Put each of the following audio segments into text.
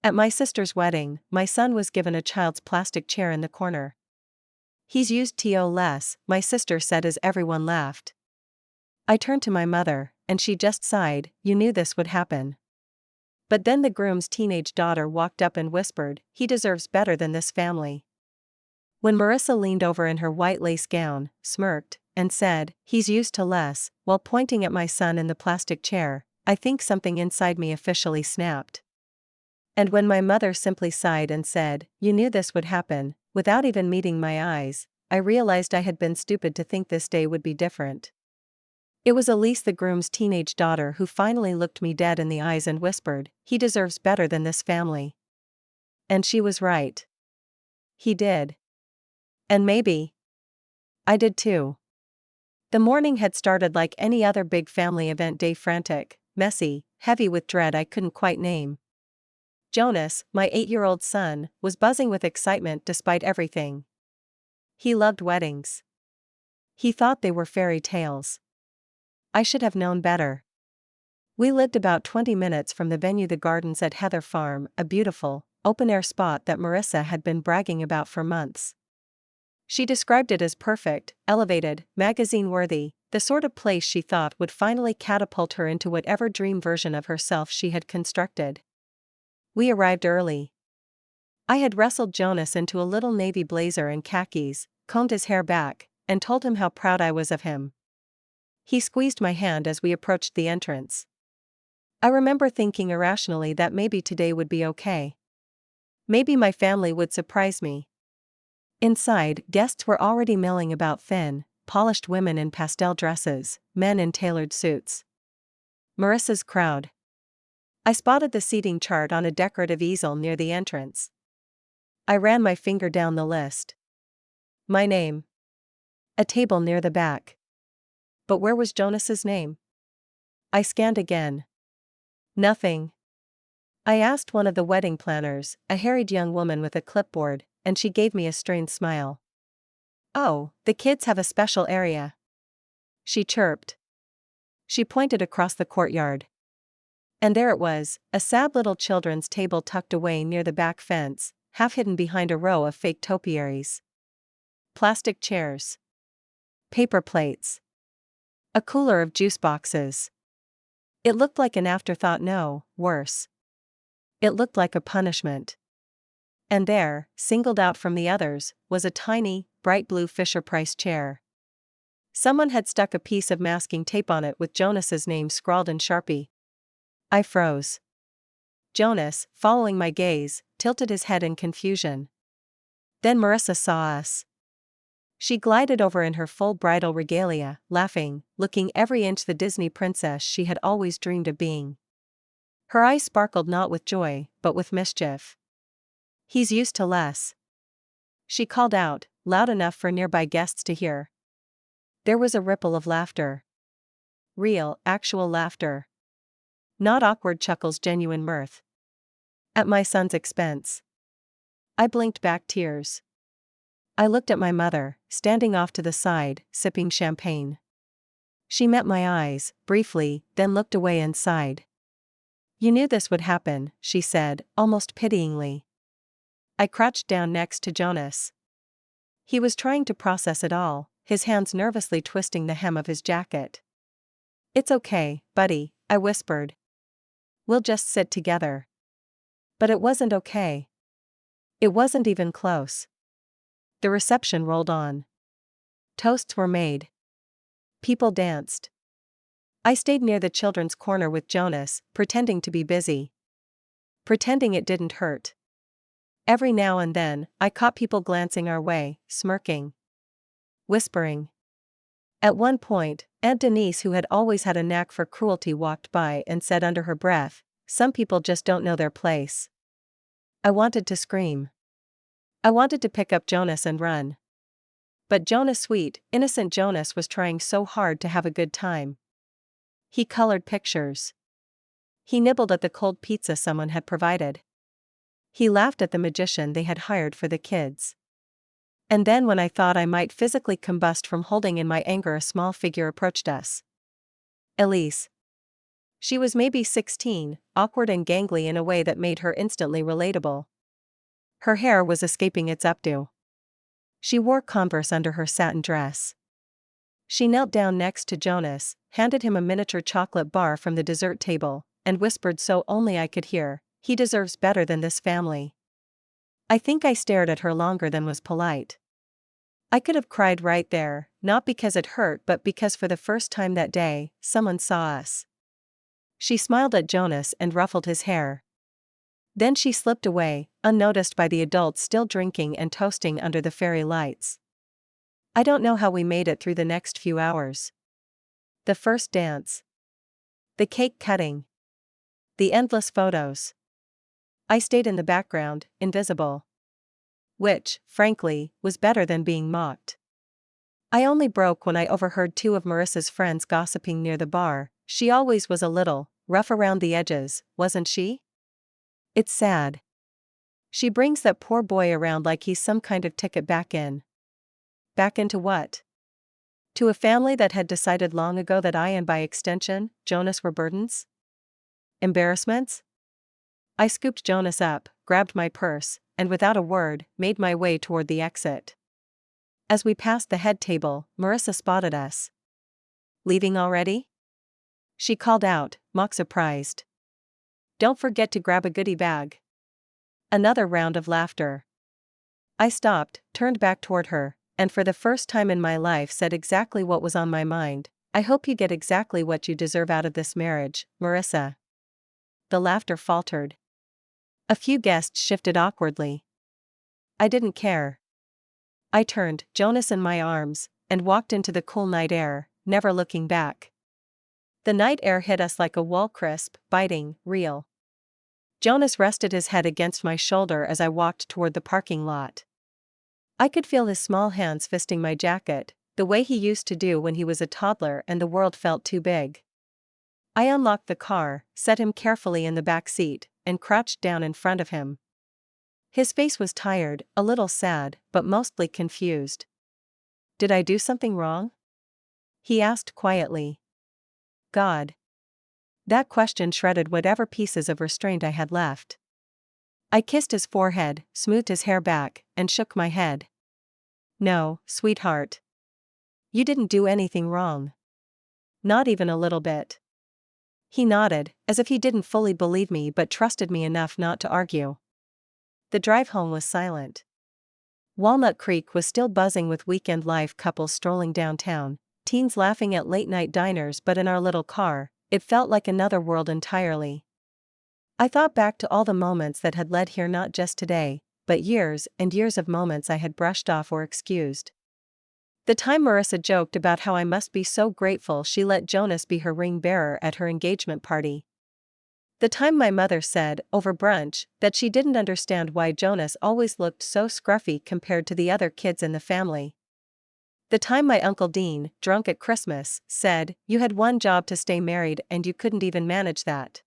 At my sister's wedding, my son was given a child's plastic chair in the corner. He's used to less, my sister said as everyone laughed. I turned to my mother, and she just sighed, you knew this would happen. But then the groom's teenage daughter walked up and whispered, he deserves better than this family. When Marissa leaned over in her white lace gown, smirked, and said, he's used to less, while pointing at my son in the plastic chair, I think something inside me officially snapped. And when my mother simply sighed and said, you knew this would happen, without even meeting my eyes, I realized I had been stupid to think this day would be different. It was Elise, the groom's teenage daughter, who finally looked me dead in the eyes and whispered, he deserves better than this family. And she was right. He did. And maybe I did too. The morning had started like any other big family event day, frantic, messy, heavy with dread I couldn't quite name. Jonas, my 8-year-old son, was buzzing with excitement despite everything. He loved weddings. He thought they were fairy tales. I should have known better. We lived about 20 minutes from the venue, the gardens at Heather Farm, a beautiful, open-air spot that Marissa had been bragging about for months. She described it as perfect, elevated, magazine-worthy, the sort of place she thought would finally catapult her into whatever dream version of herself she had constructed. We arrived early. I had wrestled Jonas into a little navy blazer and khakis, combed his hair back, and told him how proud I was of him. He squeezed my hand as we approached the entrance. I remember thinking irrationally that maybe today would be okay. Maybe my family would surprise me. Inside, guests were already milling about, thin, polished women in pastel dresses, men in tailored suits. Marissa's crowd. I spotted the seating chart on a decorative easel near the entrance. I ran my finger down the list. My name. A table near the back. But where was Jonas's name? I scanned again. Nothing. I asked one of the wedding planners, a harried young woman with a clipboard, and she gave me a strained smile. Oh, the kids have a special area. She chirped. She pointed across the courtyard. And there it was, a sad little children's table tucked away near the back fence, half hidden behind a row of fake topiaries. Plastic chairs. Paper plates. A cooler of juice boxes. It looked like an afterthought, no, worse. It looked like a punishment. And there, singled out from the others, was a tiny, bright blue Fisher-Price chair. Someone had stuck a piece of masking tape on it with Jonas's name scrawled in Sharpie. I froze. Jonas, following my gaze, tilted his head in confusion. Then Marissa saw us. She glided over in her full bridal regalia, laughing, looking every inch the Disney princess she had always dreamed of being. Her eyes sparkled not with joy, but with mischief. He's used to less. She called out, loud enough for nearby guests to hear. There was a ripple of laughter. Real, actual laughter. Not awkward chuckles, genuine mirth. At my son's expense. I blinked back tears. I looked at my mother, standing off to the side, sipping champagne. She met my eyes, briefly, then looked away and sighed. You knew this would happen, she said, almost pityingly. I crouched down next to Jonas. He was trying to process it all, his hands nervously twisting the hem of his jacket. It's okay, buddy, I whispered. We'll just sit together. But it wasn't okay. It wasn't even close. The reception rolled on. Toasts were made. People danced. I stayed near the children's corner with Jonas, pretending to be busy. Pretending it didn't hurt. Every now and then, I caught people glancing our way, smirking. Whispering. At one point, Aunt Denise, who had always had a knack for cruelty, walked by and said under her breath, some people just don't know their place. I wanted to scream. I wanted to pick up Jonas and run. But Jonas, sweet, innocent Jonas, was trying so hard to have a good time. He colored pictures. He nibbled at the cold pizza someone had provided. He laughed at the magician they had hired for the kids. And then, when I thought I might physically combust from holding in my anger, a small figure approached us. Elise. She was maybe 16, awkward and gangly in a way that made her instantly relatable. Her hair was escaping its updo. She wore Converse under her satin dress. She knelt down next to Jonas, handed him a miniature chocolate bar from the dessert table, and whispered so only I could hear, "He deserves better than this family." I think I stared at her longer than was polite. I could have cried right there, not because it hurt but because for the first time that day, someone saw us. She smiled at Jonas and ruffled his hair. Then she slipped away, unnoticed by the adults still drinking and toasting under the fairy lights. I don't know how we made it through the next few hours. The first dance. The cake cutting. The endless photos. I stayed in the background, invisible. Which, frankly, was better than being mocked. I only broke when I overheard two of Marissa's friends gossiping near the bar. She always was a little rough around the edges, wasn't she? It's sad. She brings that poor boy around like he's some kind of ticket back in. Back into what? To a family that had decided long ago that I and by extension, Jonas were burdens? Embarrassments? I scooped Jonas up, grabbed my purse, and without a word, made my way toward the exit. As we passed the head table, Marissa spotted us. Leaving already? She called out, mock surprised. Don't forget to grab a goodie bag. Another round of laughter. I stopped, turned back toward her, and for the first time in my life said exactly what was on my mind. I hope you get exactly what you deserve out of this marriage, Marissa. The laughter faltered. A few guests shifted awkwardly. I didn't care. I turned, Jonas in my arms, and walked into the cool night air, never looking back. The night air hit us like a wall, crisp, biting, real. Jonas rested his head against my shoulder as I walked toward the parking lot. I could feel his small hands fisting my jacket, the way he used to do when he was a toddler and the world felt too big. I unlocked the car, set him carefully in the back seat, and crouched down in front of him. His face was tired, a little sad, but mostly confused. Did I do something wrong? He asked quietly. God. That question shredded whatever pieces of restraint I had left. I kissed his forehead, smoothed his hair back, and shook my head. No, sweetheart. You didn't do anything wrong. Not even a little bit. He nodded, as if he didn't fully believe me but trusted me enough not to argue. The drive home was silent. Walnut Creek was still buzzing with weekend life, couples strolling downtown, teens laughing at late-night diners, but in our little car, it felt like another world entirely. I thought back to all the moments that had led here, not just today, but years and years of moments I had brushed off or excused. The time Marissa joked about how I must be so grateful she let Jonas be her ring bearer at her engagement party. The time my mother said, over brunch, that she didn't understand why Jonas always looked so scruffy compared to the other kids in the family. The time my Uncle Dean, drunk at Christmas, said, you had one job to stay married and you couldn't even manage that.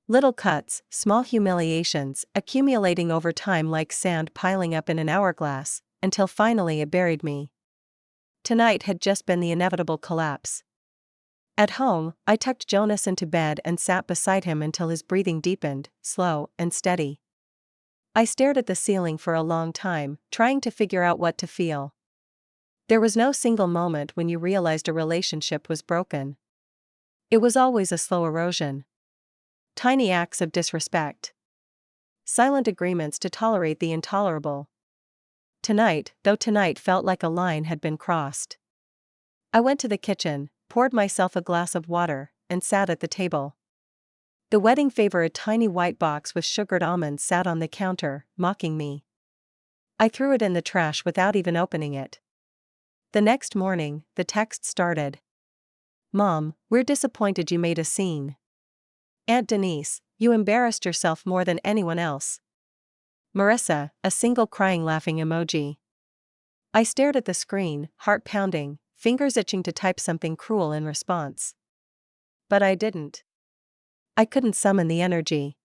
Little cuts, small humiliations, accumulating over time like sand piling up in an hourglass, until finally it buried me. Tonight had just been the inevitable collapse. At home, I tucked Jonas into bed and sat beside him until his breathing deepened, slow and steady. I stared at the ceiling for a long time, trying to figure out what to feel. There was no single moment when you realized a relationship was broken. It was always a slow erosion. Tiny acts of disrespect. Silent agreements to tolerate the intolerable. Tonight felt like a line had been crossed. I went to the kitchen, poured myself a glass of water, and sat at the table. The wedding favor, a tiny white box with sugared almonds, sat on the counter, mocking me. I threw it in the trash without even opening it. The next morning, the text started. Mom, we're disappointed you made a scene. Aunt Denise, you embarrassed yourself more than anyone else. Marissa, a single crying laughing emoji. I stared at the screen, heart pounding, fingers itching to type something cruel in response. But I didn't. I couldn't summon the energy.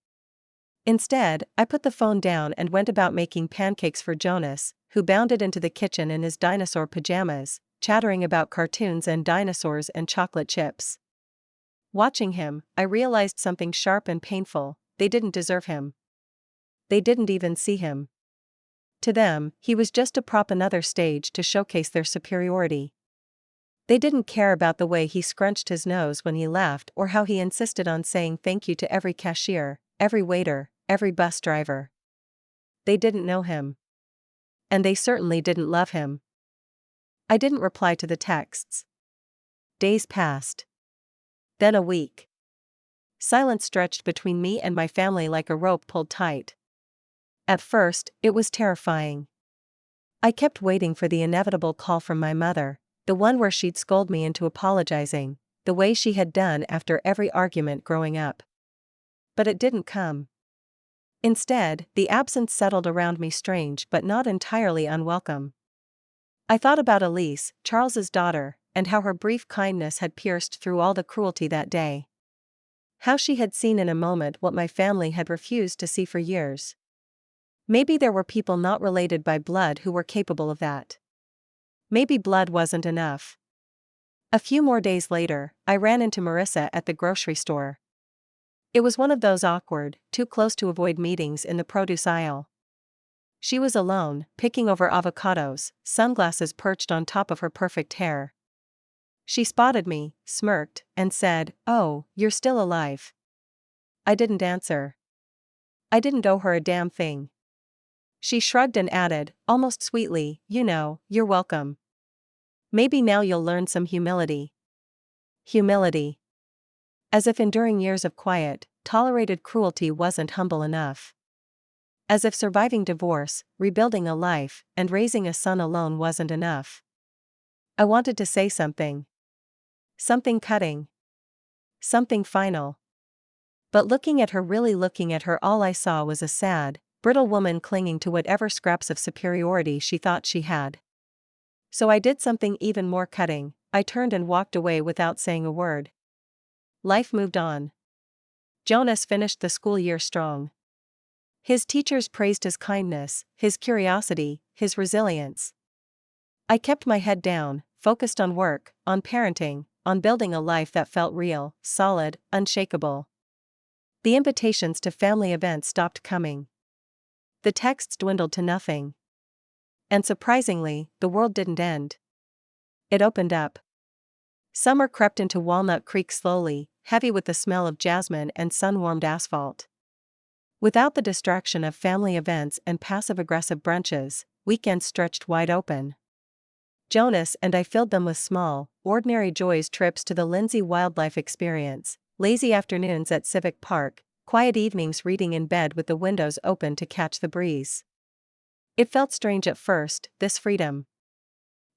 Instead, I put the phone down and went about making pancakes for Jonas, who bounded into the kitchen in his dinosaur pajamas, chattering about cartoons and dinosaurs and chocolate chips. Watching him, I realized something sharp and painful: they didn't deserve him. They didn't even see him. To them, he was just a prop, another stage to showcase their superiority. They didn't care about the way he scrunched his nose when he left, or how he insisted on saying thank you to every cashier, every waiter, every bus driver. They didn't know him. And they certainly didn't love him. I didn't reply to the texts. Days passed. Then a week. Silence stretched between me and my family like a rope pulled tight. At first, it was terrifying. I kept waiting for the inevitable call from my mother, the one where she'd scold me into apologizing, the way she had done after every argument growing up. But it didn't come. Instead, the absence settled around me, strange but not entirely unwelcome. I thought about Elise, Charles's daughter, and how her brief kindness had pierced through all the cruelty that day. How she had seen in a moment what my family had refused to see for years. Maybe there were people not related by blood who were capable of that. Maybe blood wasn't enough. A few more days later, I ran into Marissa at the grocery store. It was one of those awkward, too close to avoid meetings in the produce aisle. She was alone, picking over avocados, sunglasses perched on top of her perfect hair. She spotted me, smirked, and said, "Oh, you're still alive." I didn't answer. I didn't owe her a damn thing. She shrugged and added, almost sweetly, "You're welcome. Maybe now you'll learn some humility." Humility. As if enduring years of quiet, tolerated cruelty wasn't humble enough. As if surviving divorce, rebuilding a life, and raising a son alone wasn't enough. I wanted to say something. Something cutting. Something final. But looking at her, really looking at her, all I saw was a sad, brittle woman clinging to whatever scraps of superiority she thought she had. So I did something even more cutting. I turned and walked away without saying a word. Life moved on. Jonas finished the school year strong. His teachers praised his kindness, his curiosity, his resilience. I kept my head down, focused on work, on parenting, on building a life that felt real, solid, unshakable. The invitations to family events stopped coming. The texts dwindled to nothing. And surprisingly, the world didn't end. It opened up. Summer crept into Walnut Creek slowly, heavy with the smell of jasmine and sun-warmed asphalt. Without the distraction of family events and passive-aggressive brunches, weekends stretched wide open. Jonas and I filled them with small, ordinary joys: trips to the Lindsay Wildlife Experience, lazy afternoons at Civic Park, quiet evenings reading in bed with the windows open to catch the breeze. It felt strange at first, this freedom.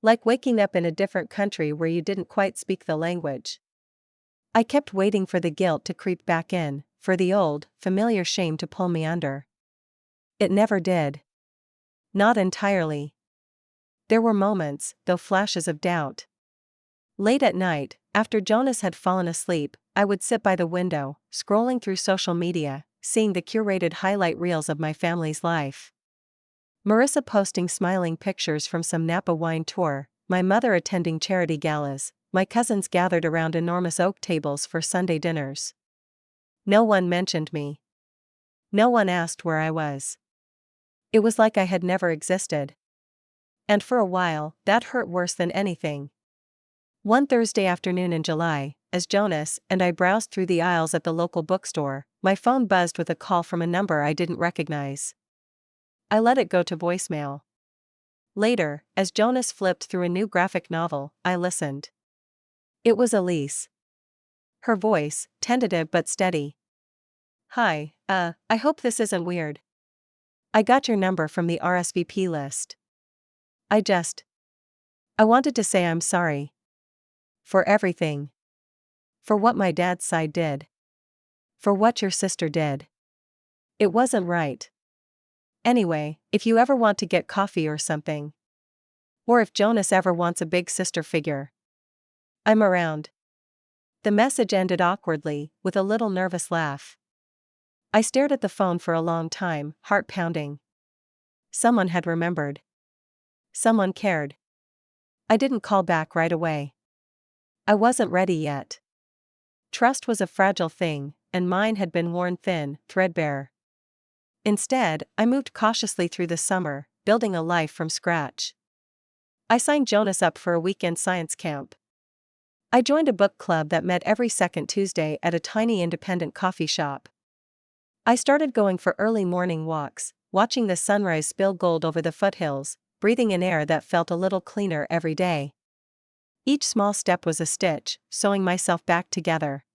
Like waking up in a different country where you didn't quite speak the language. I kept waiting for the guilt to creep back in, for the old, familiar shame to pull me under. It never did. Not entirely. There were moments, though, flashes of doubt. Late at night, after Jonas had fallen asleep, I would sit by the window, scrolling through social media, seeing the curated highlight reels of my family's life. Marissa posting smiling pictures from some Napa wine tour, my mother attending charity galas, my cousins gathered around enormous oak tables for Sunday dinners. No one mentioned me. No one asked where I was. It was like I had never existed. And for a while, that hurt worse than anything. One Thursday afternoon in July, as Jonas and I browsed through the aisles at the local bookstore, my phone buzzed with a call from a number I didn't recognize. I let it go to voicemail. Later, as Jonas flipped through a new graphic novel, I listened. It was Elise. Her voice, tentative but steady. "Hi, I hope this isn't weird. I got your number from the RSVP list. I wanted to say I'm sorry. For everything. For what my dad's side did. For what your sister did. It wasn't right. Anyway, if you ever want to get coffee or something. Or if Jonas ever wants a big sister figure. I'm around." The message ended awkwardly, with a little nervous laugh. I stared at the phone for a long time, heart pounding. Someone had remembered. Someone cared. I didn't call back right away. I wasn't ready yet. Trust was a fragile thing, and mine had been worn thin, threadbare. Instead, I moved cautiously through the summer, building a life from scratch. I signed Jonas up for a weekend science camp. I joined a book club that met every second Tuesday at a tiny independent coffee shop. I started going for early morning walks, watching the sunrise spill gold over the foothills, breathing in air that felt a little cleaner every day. Each small step was a stitch, sewing myself back together.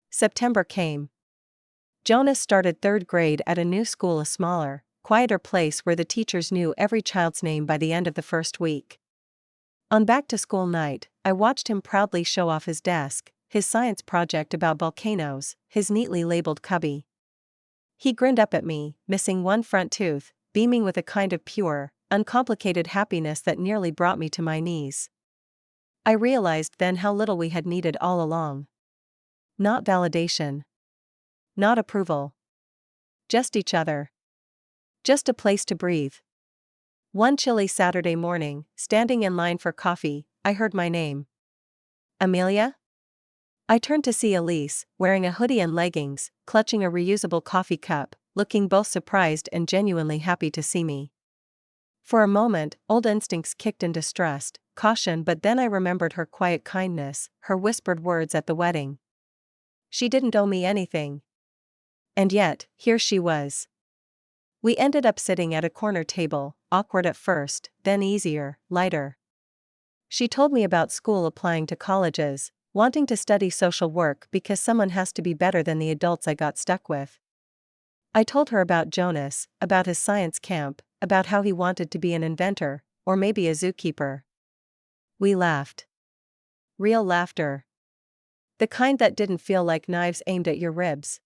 September came. Jonas started third grade at a new school, a smaller, quieter place where the teachers knew every child's name by the end of the first week. On back-to-school night, I watched him proudly show off his desk, his science project about volcanoes, his neatly labeled cubby. He grinned up at me, missing one front tooth, beaming with a kind of pure, uncomplicated happiness that nearly brought me to my knees. I realized then how little we had needed all along. Not validation. Not approval. Just each other. Just a place to breathe. One chilly Saturday morning, standing in line for coffee, I heard my name. Amelia? I turned to see Elise, wearing a hoodie and leggings, clutching a reusable coffee cup, looking both surprised and genuinely happy to see me. For a moment, old instincts kicked in distrust, caution, but then I remembered her quiet kindness, her whispered words at the wedding. She didn't owe me anything. And yet, here she was. We ended up sitting at a corner table, awkward at first, then easier, lighter. She told me about school, applying to colleges, wanting to study social work because someone has to be better than the adults I got stuck with. I told her about Jonas, about his science camp, about how he wanted to be an inventor, or maybe a zookeeper. We laughed. Real laughter. The kind that didn't feel like knives aimed at your ribs.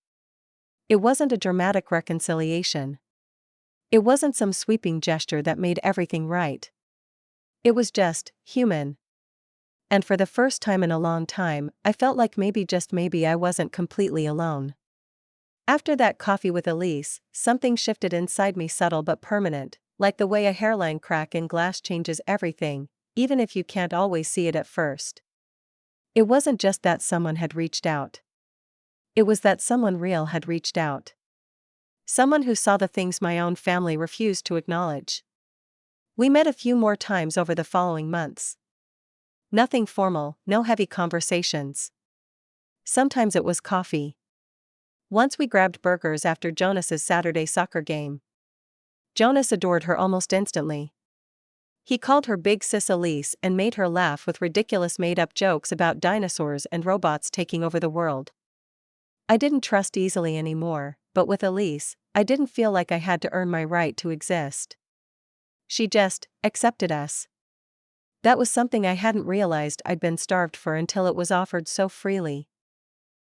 It wasn't a dramatic reconciliation. It wasn't some sweeping gesture that made everything right. It was just human. And for the first time in a long time, I felt like maybe, just maybe, I wasn't completely alone. After that coffee with Elise, something shifted inside me, subtle but permanent, like the way a hairline crack in glass changes everything, even if you can't always see it at first. It wasn't just that someone had reached out. It was that someone real had reached out. Someone who saw the things my own family refused to acknowledge. We met a few more times over the following months. Nothing formal, no heavy conversations. Sometimes it was coffee. Once we grabbed burgers after Jonas's Saturday soccer game. Jonas adored her almost instantly. He called her Big Sis Elise and made her laugh with ridiculous made-up jokes about dinosaurs and robots taking over the world. I didn't trust easily anymore, but with Elise, I didn't feel like I had to earn my right to exist. She just accepted us. That was something I hadn't realized I'd been starved for until it was offered so freely.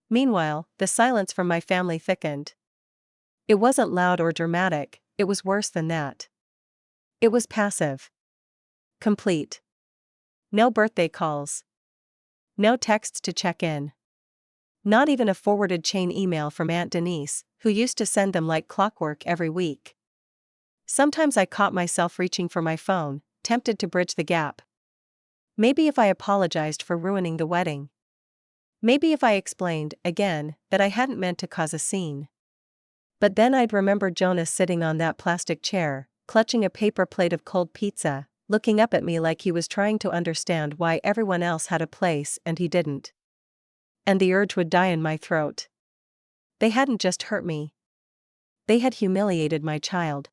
Meanwhile, the silence from my family thickened. It wasn't loud or dramatic, it was worse than that. It was passive. Complete. No birthday calls. No texts to check in. Not even a forwarded chain email from Aunt Denise, who used to send them like clockwork every week. Sometimes I caught myself reaching for my phone, tempted to bridge the gap. Maybe if I apologized for ruining the wedding. Maybe if I explained, again, that I hadn't meant to cause a scene. But then I'd remember Jonas sitting on that plastic chair, clutching a paper plate of cold pizza, looking up at me like he was trying to understand why everyone else had a place and he didn't. And the urge would die in my throat. They hadn't just hurt me. They had humiliated my child.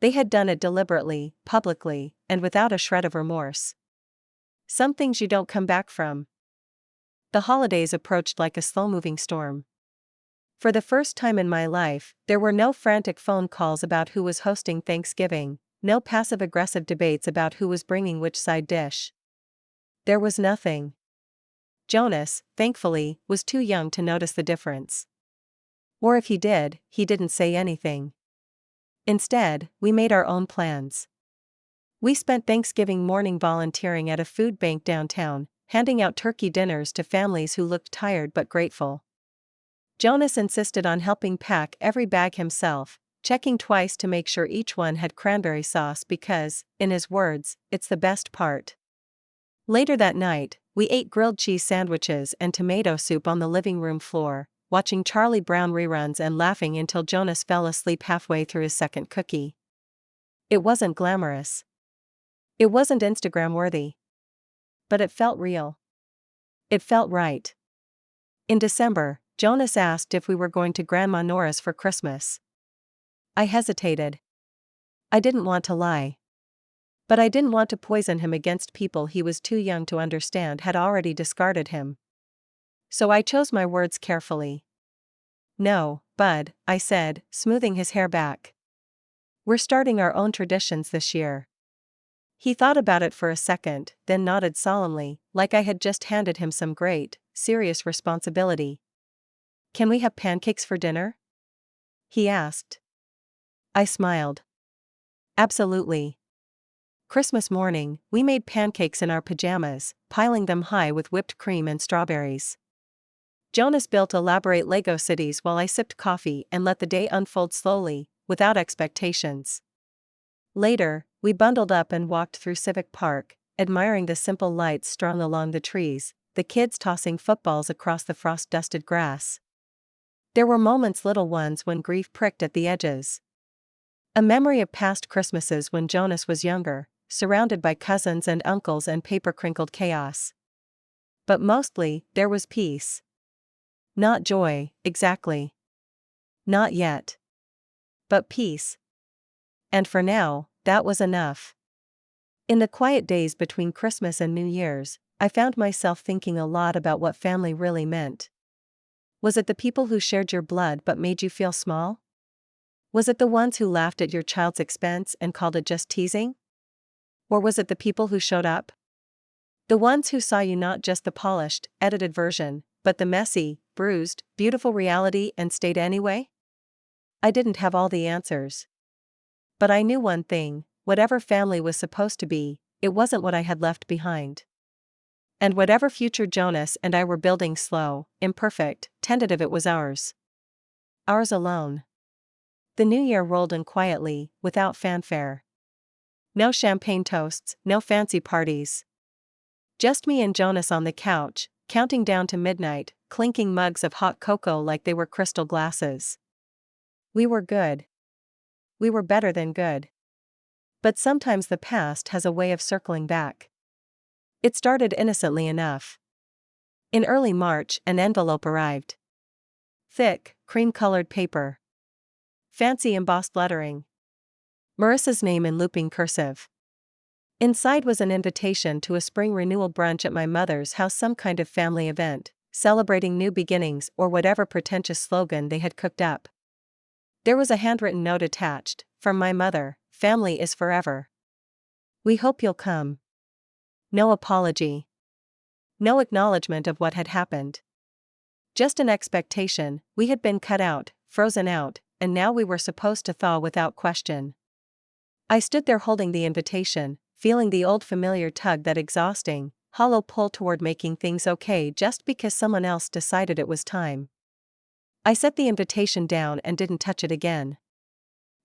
They had done it deliberately, publicly, and without a shred of remorse. Some things you don't come back from. The holidays approached like a slow-moving storm. For the first time in my life, there were no frantic phone calls about who was hosting Thanksgiving, no passive-aggressive debates about who was bringing which side dish. There was nothing. Jonas, thankfully, was too young to notice the difference. Or if he did, he didn't say anything. Instead, we made our own plans. We spent Thanksgiving morning volunteering at a food bank downtown, handing out turkey dinners to families who looked tired but grateful. Jonas insisted on helping pack every bag himself, checking twice to make sure each one had cranberry sauce because, in his words, it's the best part. Later that night, we ate grilled cheese sandwiches and tomato soup on the living room floor, watching Charlie Brown reruns and laughing until Jonas fell asleep halfway through his second cookie. It wasn't glamorous. It wasn't Instagram worthy. But it felt real. It felt right. In December, Jonas asked if we were going to Grandma Nora's for Christmas. I hesitated. I didn't want to lie. But I didn't want to poison him against people he was too young to understand had already discarded him. So I chose my words carefully. No, Bud, I said, smoothing his hair back. We're starting our own traditions this year. He thought about it for a second, then nodded solemnly, like I had just handed him some great, serious responsibility. Can we have pancakes for dinner? He asked. I smiled. Absolutely. Christmas morning, we made pancakes in our pajamas, piling them high with whipped cream and strawberries. Jonas built elaborate Lego cities while I sipped coffee and let the day unfold slowly, without expectations. Later, we bundled up and walked through Civic Park, admiring the simple lights strung along the trees, the kids tossing footballs across the frost-dusted grass. There were moments, little ones, when grief pricked at the edges. A memory of past Christmases when Jonas was younger, surrounded by cousins and uncles and paper-crinkled chaos. But mostly, there was peace. Not joy, exactly. Not yet. But peace. And for now, that was enough. In the quiet days between Christmas and New Year's, I found myself thinking a lot about what family really meant. Was it the people who shared your blood but made you feel small? Was it the ones who laughed at your child's expense and called it just teasing? Or was it the people who showed up? The ones who saw you not just the polished, edited version, but the messy, bruised, beautiful reality and stayed anyway? I didn't have all the answers. But I knew one thing, whatever family was supposed to be, it wasn't what I had left behind. And whatever future Jonas and I were building, slow, imperfect, tentative, it was ours. Ours alone. The new year rolled in quietly, without fanfare. No champagne toasts, no fancy parties. Just me and Jonas on the couch, counting down to midnight, clinking mugs of hot cocoa like they were crystal glasses. We were good. We were better than good. But sometimes the past has a way of circling back. It started innocently enough. In early March, an envelope arrived. Thick, cream-colored paper. Fancy embossed lettering. Marissa's name in looping cursive. Inside was an invitation to a spring renewal brunch at my mother's house, some kind of family event, celebrating new beginnings or whatever pretentious slogan they had cooked up. There was a handwritten note attached, from my mother, "Family is forever. We hope you'll come." No apology. No acknowledgement of what had happened. Just an expectation. We had been cut out, frozen out, and now we were supposed to thaw without question. I stood there holding the invitation, feeling the old familiar tug, that exhausting, hollow pull toward making things okay just because someone else decided it was time. I set the invitation down and didn't touch it again.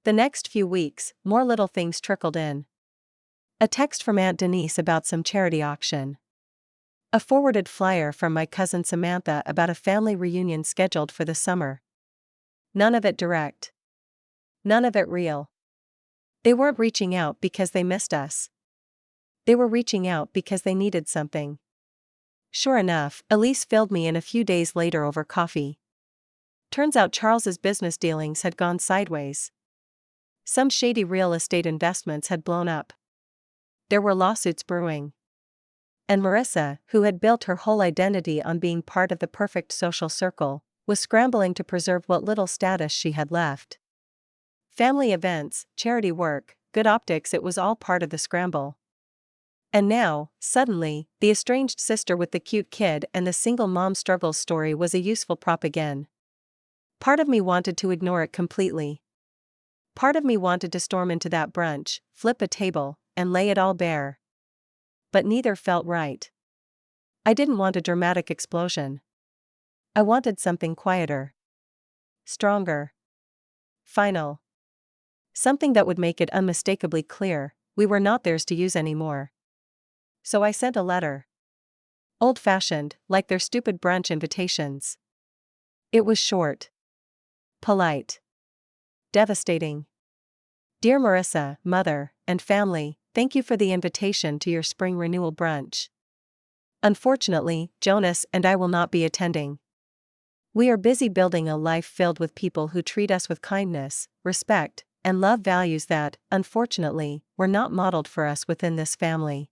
The next few weeks, more little things trickled in. A text from Aunt Denise about some charity auction. A forwarded flyer from my cousin Samantha about a family reunion scheduled for the summer. None of it direct. None of it real. They weren't reaching out because they missed us. They were reaching out because they needed something. Sure enough, Elise filled me in a few days later over coffee. Turns out Charles's business dealings had gone sideways. Some shady real estate investments had blown up. There were lawsuits brewing. And Marissa, who had built her whole identity on being part of the perfect social circle, was scrambling to preserve what little status she had left. Family events, charity work, good optics, it was all part of the scramble. And now, suddenly, the estranged sister with the cute kid and the single mom struggles story was a useful prop again. Part of me wanted to ignore it completely. Part of me wanted to storm into that brunch, flip a table, and lay it all bare. But neither felt right. I didn't want a dramatic explosion. I wanted something quieter. Stronger. Final. Something that would make it unmistakably clear, we were not theirs to use anymore. So I sent a letter. Old-fashioned, like their stupid brunch invitations. It was short. Polite. Devastating. Dear Marissa, mother, and family, thank you for the invitation to your spring renewal brunch. Unfortunately, Jonas and I will not be attending. We are busy building a life filled with people who treat us with kindness, respect, and love, values that, unfortunately, were not modeled for us within this family.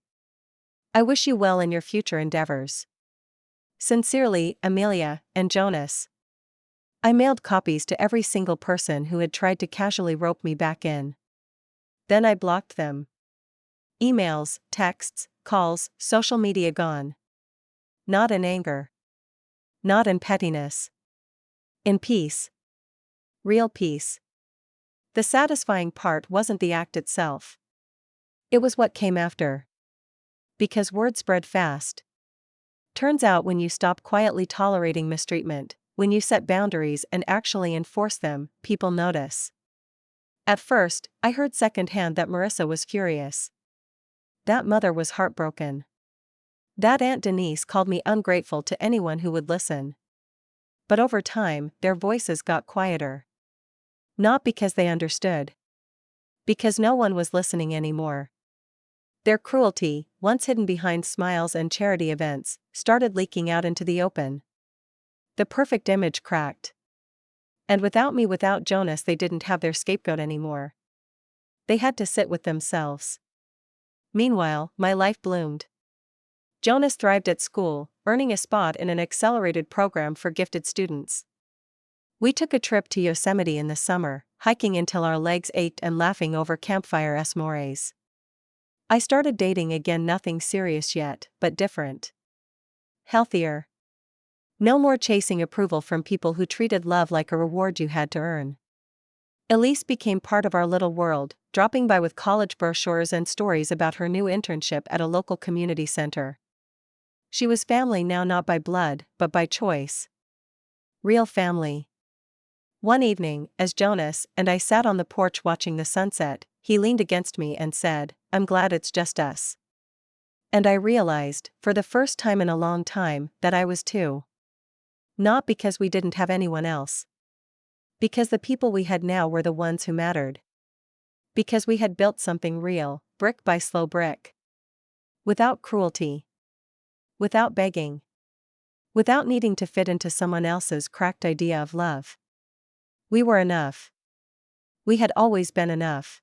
I wish you well in your future endeavors. Sincerely, Amelia and Jonas. I mailed copies to every single person who had tried to casually rope me back in. Then I blocked them. Emails, texts, calls, social media gone. Not in anger. Not in pettiness. In peace. Real peace. The satisfying part wasn't the act itself. It was what came after. Because word spread fast. Turns out when you stop quietly tolerating mistreatment, when you set boundaries and actually enforce them, people notice. At first, I heard secondhand that Marissa was furious. That mother was heartbroken. That Aunt Denise called me ungrateful to anyone who would listen. But over time, their voices got quieter. Not because they understood. Because no one was listening anymore. Their cruelty, once hidden behind smiles and charity events, started leaking out into the open. The perfect image cracked. And without me, without Jonas, they didn't have their scapegoat anymore. They had to sit with themselves. Meanwhile, my life bloomed. Jonas thrived at school, earning a spot in an accelerated program for gifted students. We took a trip to Yosemite in the summer, hiking until our legs ached and laughing over campfire s'mores. I started dating again, nothing serious yet, but different. Healthier. No more chasing approval from people who treated love like a reward you had to earn. Elise became part of our little world, dropping by with college brochures and stories about her new internship at a local community center. She was family now, not by blood, but by choice. Real family. One evening, as Jonas and I sat on the porch watching the sunset, he leaned against me and said, "I'm glad it's just us." And I realized, for the first time in a long time, that I was too. Not because we didn't have anyone else. Because the people we had now were the ones who mattered. Because we had built something real, brick by slow brick. Without cruelty. Without begging. Without needing to fit into someone else's cracked idea of love. We were enough. We had always been enough.